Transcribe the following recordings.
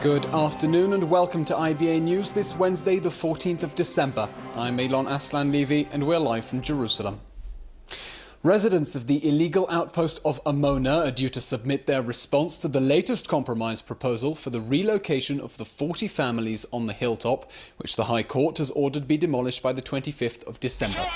Good afternoon and welcome to IBA News this Wednesday, the 14th of December. I'm Elon Aslan-Levy and we're live from Jerusalem. Residents of the illegal outpost of Amona are due to submit their response to the latest compromise proposal for the relocation of the 40 families on the hilltop, which the High Court has ordered be demolished by the 25th of December.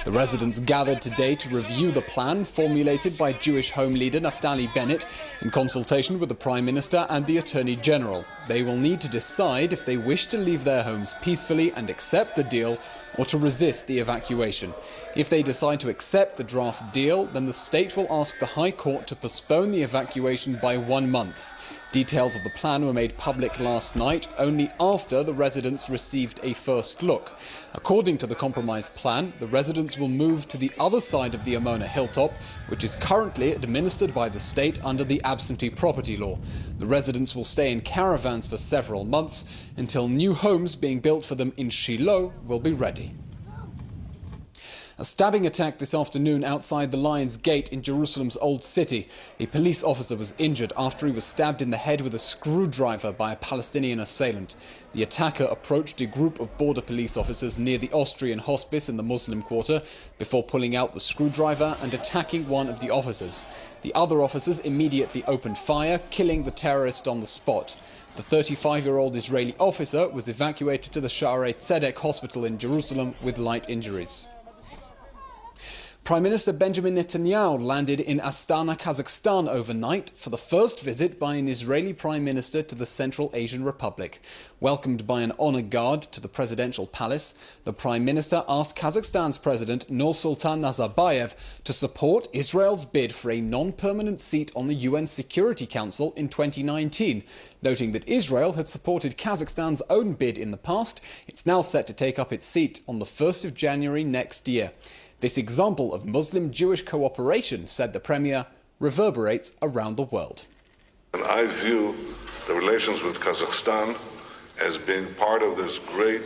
The residents gathered today to review the plan formulated by Jewish Home Leader Naftali Bennett in consultation with the Prime Minister and the Attorney General. They will need to decide if they wish to leave their homes peacefully and accept the deal or to resist the evacuation. If they decide to accept the draft deal, then the state will ask the High Court to postpone the evacuation by 1 month. Details of the plan were made public last night, only after the residents received a first look. According to the compromise plan, the residents will move to the other side of the Amona hilltop, which is currently administered by the state under the absentee property law. The residents will stay in caravans for several months until new homes being built for them in Shiloh will be ready. A stabbing attack this afternoon outside the Lion's Gate in Jerusalem's Old City. A police officer was injured after he was stabbed in the head with a screwdriver by a Palestinian assailant. The attacker approached a group of border police officers near the Austrian hospice in the Muslim Quarter before pulling out the screwdriver and attacking one of the officers. The other officers immediately opened fire, killing the terrorist on the spot. The 35-year-old Israeli officer was evacuated to the Shaarei Tzedek hospital in Jerusalem with light injuries. Prime Minister Benjamin Netanyahu landed in Astana, Kazakhstan overnight for the first visit by an Israeli Prime Minister to the Central Asian Republic. Welcomed by an honor guard to the presidential palace, the Prime Minister asked Kazakhstan's President Nursultan Nazarbayev to support Israel's bid for a non-permanent seat on the UN Security Council in 2019. Noting that Israel had supported Kazakhstan's own bid in the past, it's now set to take up its seat on the 1st of January next year. This example of Muslim-Jewish cooperation, said the Premier, reverberates around the world. And I view the relations with Kazakhstan as being part of this great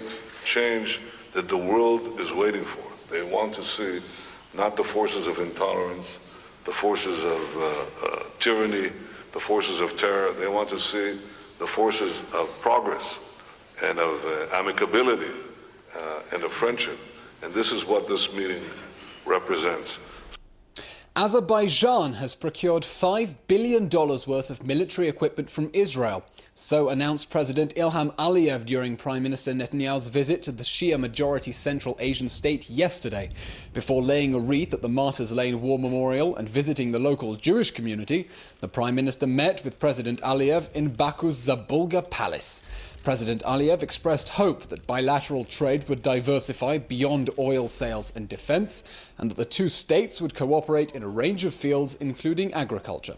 change that the world is waiting for. They want to see not the forces of intolerance, the forces of tyranny, the forces of terror. They want to see the forces of progress and of amicability and of friendship. And this is what this meeting represents. Azerbaijan has procured $5 billion worth of military equipment from Israel. So announced President Ilham Aliyev during Prime Minister Netanyahu's visit to the Shia-majority Central Asian state yesterday. Before laying a wreath at the Martyrs Lane War Memorial and visiting the local Jewish community, the Prime Minister met with President Aliyev in Baku's Zabulga Palace. President Aliyev expressed hope that bilateral trade would diversify beyond oil sales and defense, and that the two states would cooperate in a range of fields, including agriculture.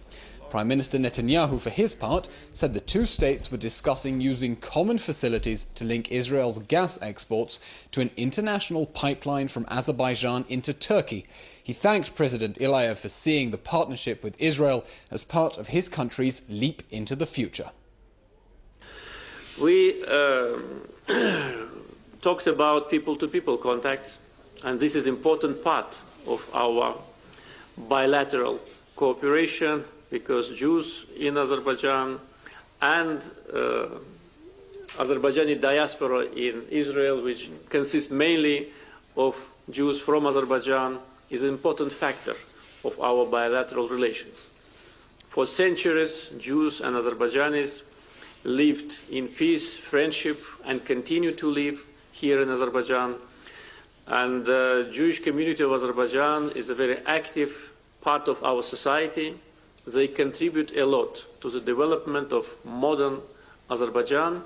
Prime Minister Netanyahu, for his part, said the two states were discussing using common facilities to link Israel's gas exports to an international pipeline from Azerbaijan into Turkey. He thanked President Aliyev for seeing the partnership with Israel as part of his country's leap into the future. We talked about people-to-people contacts, and this is an important part of our bilateral cooperation because Jews in Azerbaijan and Azerbaijani diaspora in Israel, which consists mainly of Jews from Azerbaijan, is an important factor of our bilateral relations. For centuries, Jews and Azerbaijanis lived in peace, friendship, and continue to live here in Azerbaijan. And the Jewish community of Azerbaijan is a very active part of our society. They contribute a lot to the development of modern Azerbaijan.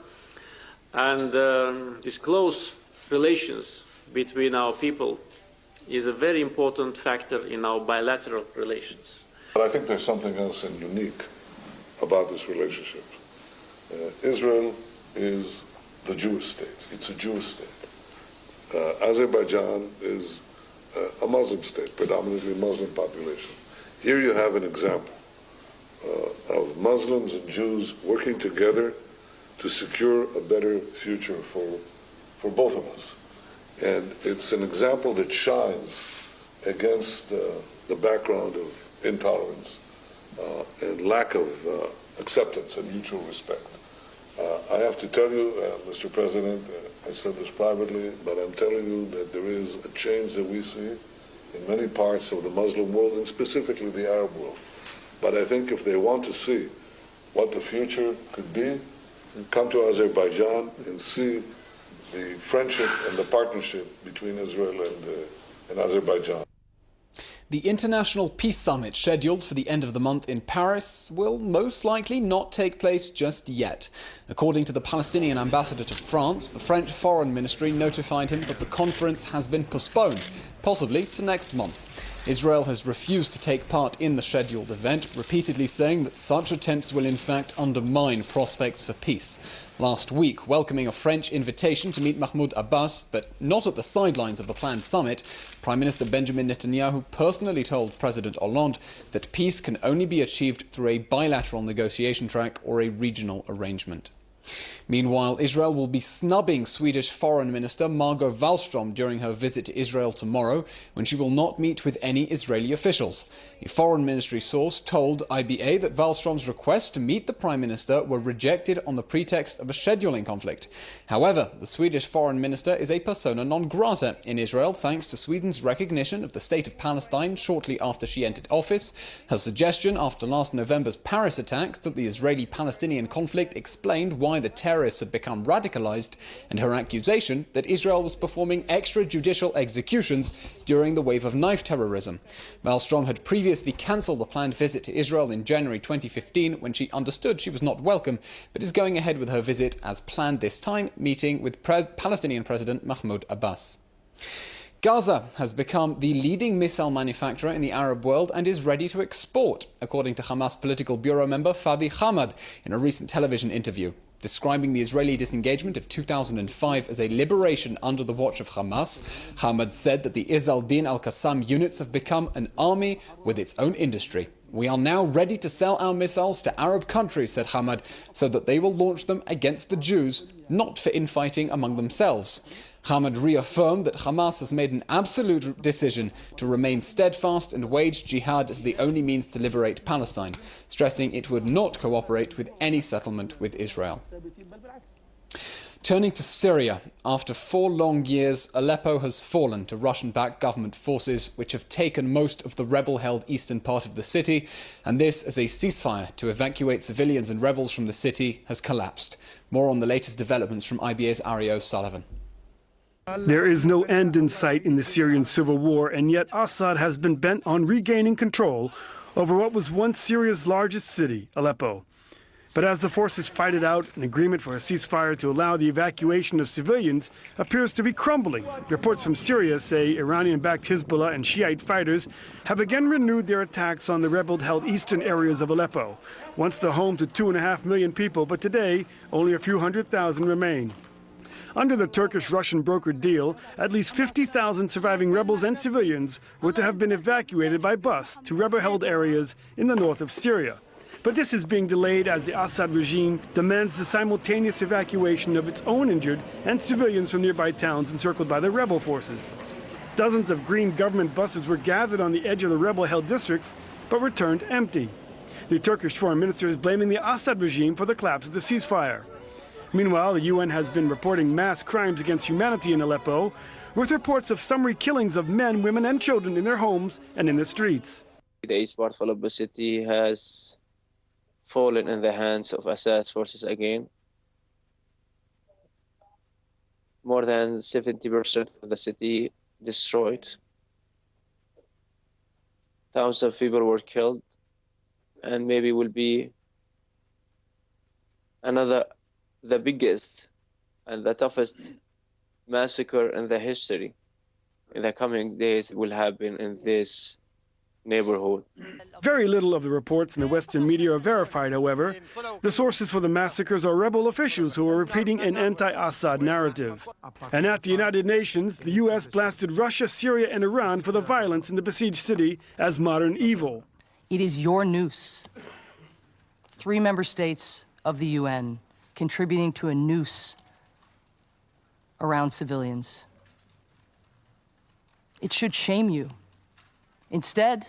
And these close relations between our people is a very important factor in our bilateral relations. But I think there's something else and unique about this relationship. Israel is the Jewish state. It's a Jewish state. Azerbaijan is a Muslim state, predominantly Muslim population. Here you have an example of Muslims and Jews working together to secure a better future for both of us. And it's an example that shines against the background of intolerance and lack of acceptance and mutual respect. I have to tell you, Mr. President, I said this privately, but I'm telling you that there is a change that we see in many parts of the Muslim world, and specifically the Arab world. But I think if they want to see what the future could be, come to Azerbaijan and see the friendship and the partnership between Israel and Azerbaijan. The International Peace Summit, scheduled for the end of the month in Paris, will most likely not take place just yet. According to the Palestinian ambassador to France, the French Foreign Ministry notified him that the conference has been postponed, possibly to next month. Israel has refused to take part in the scheduled event, repeatedly saying that such attempts will in fact undermine prospects for peace. Last week, welcoming a French invitation to meet Mahmoud Abbas, but not at the sidelines of the planned summit, Prime Minister Benjamin Netanyahu personally told President Hollande that peace can only be achieved through a bilateral negotiation track or a regional arrangement. Meanwhile, Israel will be snubbing Swedish Foreign Minister Margot Wallström during her visit to Israel tomorrow, when she will not meet with any Israeli officials. A Foreign Ministry source told IBA that Wallström's requests to meet the Prime Minister were rejected on the pretext of a scheduling conflict. However, the Swedish Foreign Minister is a persona non grata in Israel thanks to Sweden's recognition of the State of Palestine shortly after she entered office, her suggestion after last November's Paris attacks that the Israeli-Palestinian conflict explained why the terrorists had become radicalized, and her accusation that Israel was performing extrajudicial executions during the wave of knife terrorism. Wallström had previously cancelled the planned visit to Israel in January 2015 when she understood she was not welcome, but is going ahead with her visit as planned this time, meeting with Palestinian President Mahmoud Abbas. Gaza has become the leading missile manufacturer in the Arab world and is ready to export, according to Hamas political bureau member Fadi Hamad in a recent television interview. Describing the Israeli disengagement of 2005 as a liberation under the watch of Hamas, Hamad said that the Izz al-Din al-Qassam units have become an army with its own industry. We are now ready to sell our missiles to Arab countries, said Hamad, so that they will launch them against the Jews, not for infighting among themselves. Hamad reaffirmed that Hamas has made an absolute decision to remain steadfast and wage jihad as the only means to liberate Palestine, stressing it would not cooperate with any settlement with Israel. Turning to Syria, after 4 long years, Aleppo has fallen to Russian-backed government forces, which have taken most of the rebel-held eastern part of the city, and this as a ceasefire to evacuate civilians and rebels from the city has collapsed. More on the latest developments from IBA's Ari O'Sullivan. There is no end in sight in the Syrian civil war, and yet Assad has been bent on regaining control over what was once Syria's largest city, Aleppo. But as the forces fight it out, an agreement for a ceasefire to allow the evacuation of civilians appears to be crumbling. Reports from Syria say Iranian-backed Hezbollah and Shiite fighters have again renewed their attacks on the rebel-held eastern areas of Aleppo, once the home to 2.5 million people, but today only a few 100,000 remain. Under the Turkish-Russian brokered deal, at least 50,000 surviving rebels and civilians were to have been evacuated by bus to rebel-held areas in the north of Syria. But this is being delayed as the Assad regime demands the simultaneous evacuation of its own injured and civilians from nearby towns encircled by the rebel forces. Dozens of green government buses were gathered on the edge of the rebel-held districts, but returned empty. The Turkish foreign minister is blaming the Assad regime for the collapse of the ceasefire. Meanwhile, the UN has been reporting mass crimes against humanity in Aleppo, with reports of summary killings of men, women, and children in their homes and in the streets. The east part of Aleppo city has fallen in the hands of Assad's forces again. More than 70% of the city destroyed. Thousands of people were killed, and maybe will be the biggest and the toughest massacre in the history in the coming days will happen in this neighborhood. Very little of the reports in the Western media are verified, however. The sources for the massacres are rebel officials who are repeating an anti-Assad narrative. And at the United Nations, the U.S. blasted Russia, Syria, and Iran for the violence in the besieged city as modern evil. It is your noose. 3 member states of the UN contributing to a noose around civilians. It should shame you. Instead,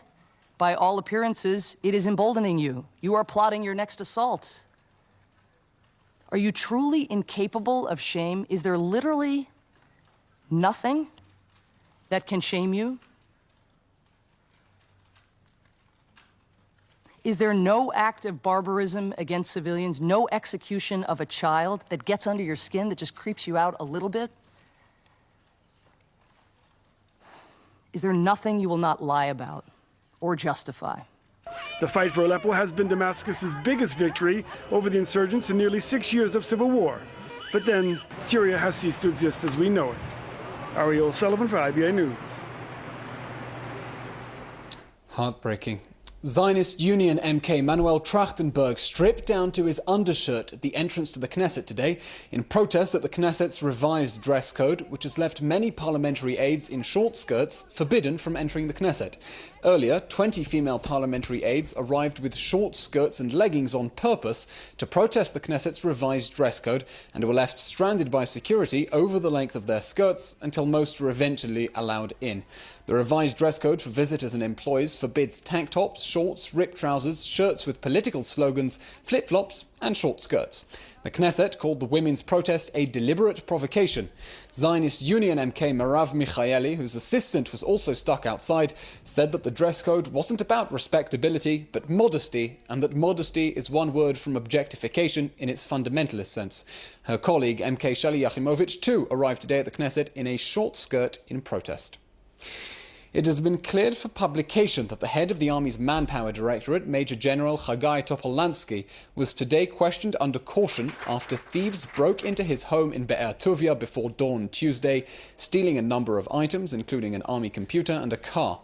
by all appearances, it is emboldening you. You are plotting your next assault. Are you truly incapable of shame? Is there literally nothing that can shame you? Is there no act of barbarism against civilians, no execution of a child that gets under your skin, that just creeps you out a little bit? Is there nothing you will not lie about or justify? The fight for Aleppo has been Damascus's biggest victory over the insurgents in nearly 6 years of civil war. But then, Syria has ceased to exist as we know it. Ariel Sullivan for IBA News. Heartbreaking. Zionist Union MK Manuel Trachtenberg stripped down to his undershirt at the entrance to the Knesset today in protest at the Knesset's revised dress code, which has left many parliamentary aides in short skirts forbidden from entering the Knesset. Earlier, 20 female parliamentary aides arrived with short skirts and leggings on purpose to protest the Knesset's revised dress code and were left stranded by security over the length of their skirts until most were eventually allowed in. The revised dress code for visitors and employees forbids tank tops, shorts, ripped trousers, shirts with political slogans, flip-flops and short skirts. The Knesset called the women's protest a deliberate provocation. Zionist Union MK Merav Michaeli, whose assistant was also stuck outside, said that the dress code wasn't about respectability, but modesty, and that modesty is one word from objectification in its fundamentalist sense. Her colleague MK Shali Yachimovich too arrived today at the Knesset in a short skirt in protest. It has been cleared for publication that the head of the Army's Manpower Directorate, Major General Chagai Topolansky, was today questioned under caution after thieves broke into his home in Be'er Tuvia before dawn Tuesday, stealing a number of items, including an Army computer and a car.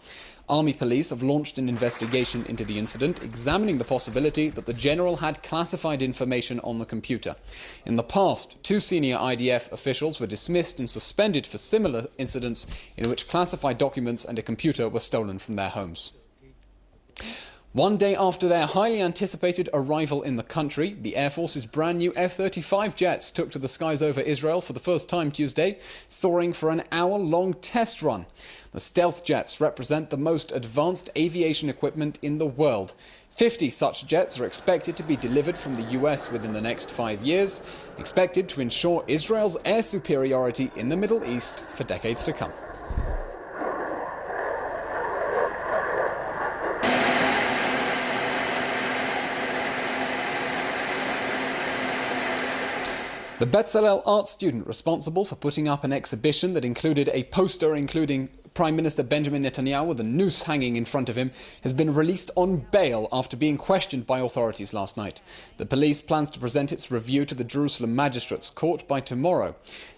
Army police have launched an investigation into the incident, examining the possibility that the general had classified information on the computer. In the past, 2 senior IDF officials were dismissed and suspended for similar incidents in which classified documents and a computer were stolen from their homes. One day after their highly anticipated arrival in the country, the Air Force's brand new F-35 jets took to the skies over Israel for the first time Tuesday, soaring for an hour-long test run. The stealth jets represent the most advanced aviation equipment in the world. 50 such jets are expected to be delivered from the US within the next 5 years, expected to ensure Israel's air superiority in the Middle East for decades to come. The Bezalel art student responsible for putting up an exhibition that included a poster including Prime Minister Benjamin Netanyahu with a noose hanging in front of him has been released on bail after being questioned by authorities last night. The police plans to present its review to the Jerusalem Magistrates Court by tomorrow.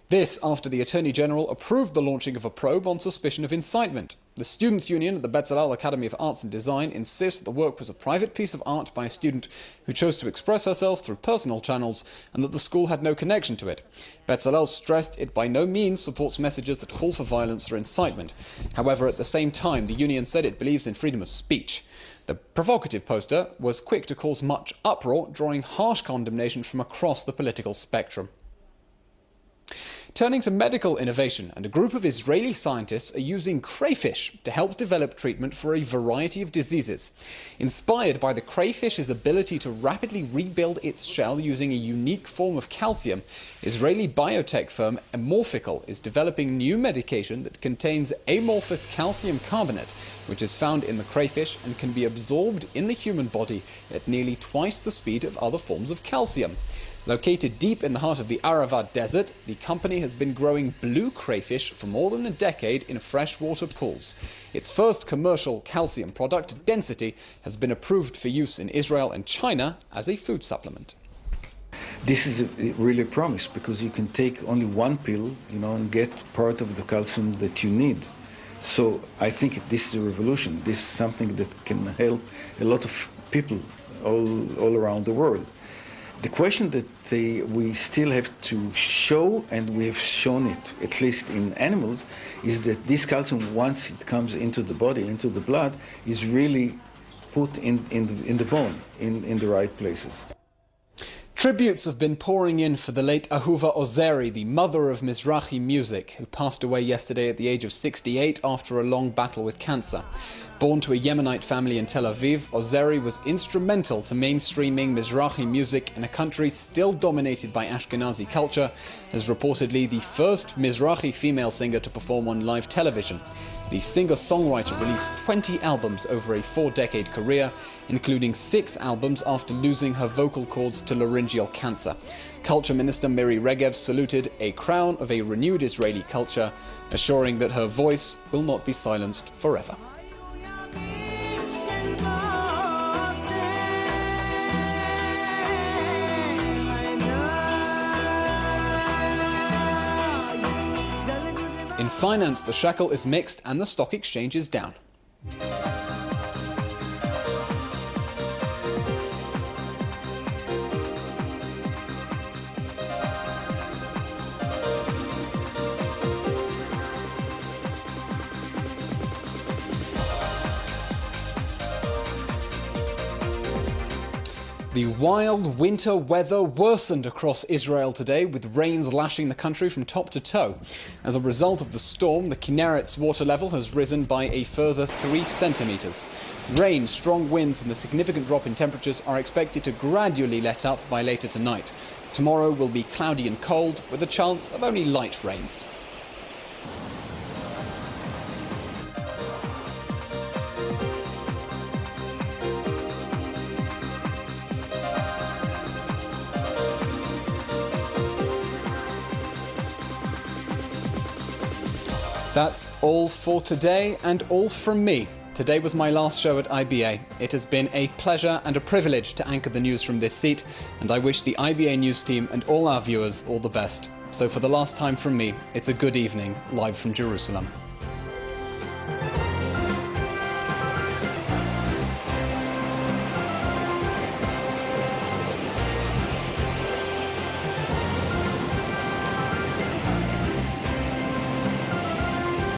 This after the Attorney General approved the launching of a probe on suspicion of incitement. The Students' Union at the Bezalel Academy of Arts and Design insists that the work was a private piece of art by a student who chose to express herself through personal channels and that the school had no connection to it. Bezalel stressed it by no means supports messages that call for violence or incitement. However, at the same time, the union said it believes in freedom of speech. The provocative poster was quick to cause much uproar, drawing harsh condemnation from across the political spectrum. Turning to medical innovation, and a group of Israeli scientists are using crayfish to help develop treatment for a variety of diseases. Inspired by the crayfish's ability to rapidly rebuild its shell using a unique form of calcium, Israeli biotech firm Amorphical is developing new medication that contains amorphous calcium carbonate, which is found in the crayfish and can be absorbed in the human body at nearly twice the speed of other forms of calcium. Located deep in the heart of the Arava Desert, the company has been growing blue crayfish for more than a decade in freshwater pools. Its first commercial calcium product, Density, has been approved for use in Israel and China as a food supplement. This is really a promise because you can take only one pill, and get part of the calcium that you need. So I think this is a revolution. This is something that can help a lot of people all around the world. The question that we still have to show, and we have shown it, at least in animals, is that this calcium, once it comes into the body, into the blood, is really put in the bone, in the right places. Tributes have been pouring in for the late Ahuva Ozeri, the mother of Mizrahi music, who passed away yesterday at the age of 68 after a long battle with cancer. Born to a Yemenite family in Tel Aviv, Ozeri was instrumental to mainstreaming Mizrahi music in a country still dominated by Ashkenazi culture, as reportedly the first Mizrahi female singer to perform on live television. The singer-songwriter released 20 albums over a 4-decade career, including 6 albums after losing her vocal cords to laryngeal cancer. Culture Minister Miri Regev saluted a crown of a renewed Israeli culture, assuring that her voice will not be silenced forever. In finance, the shekel is mixed and the stock exchange is down. The wild winter weather worsened across Israel today, with rains lashing the country from top to toe. As a result of the storm, the Kinneret's water level has risen by a further 3 centimeters. Rain, strong winds and the significant drop in temperatures are expected to gradually let up by later tonight. Tomorrow will be cloudy and cold, with a chance of only light rains. That's all for today and all from me. Today was my last show at IBA. It has been a pleasure and a privilege to anchor the news from this seat, and I wish the IBA news team and all our viewers all the best. So for the last time from me, it's a good evening, live from Jerusalem.